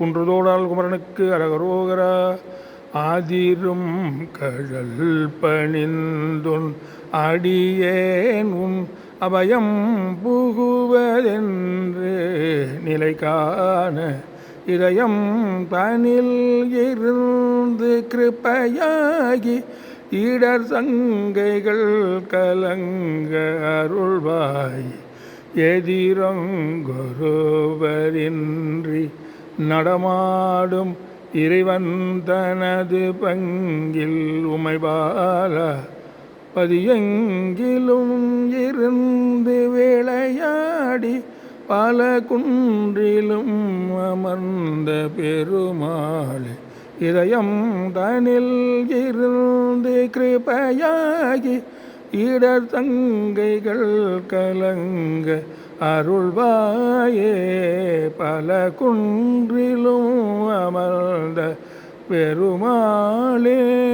குன்றுதோடால் குமரனுக்கு அரகரோகரா. ஆதிரும் கழல் பணிந்துன் அடியேன் உன் அபயம் புகுவதென்று நிலை காண இதயம் தனில் இருந்து கிருப்பையாகி இடர் சங்கைகள் கலங்க அருள்வாய். எதிரொங்கொருவரின்றி நடமாடும் இறைவன் தனது பங்கில் உமைபால பதியெங்கிலும் இருந்து விளையாடி பல குன்றிலும் அமர்ந்த பெருமாளே. இதயம் தனில் இருந்து கிருபையாகி இடர் தங்கைகள் கலங்க அருள்வாயே. பல குன்றிலும் அமர்ந்த பெருமாளே.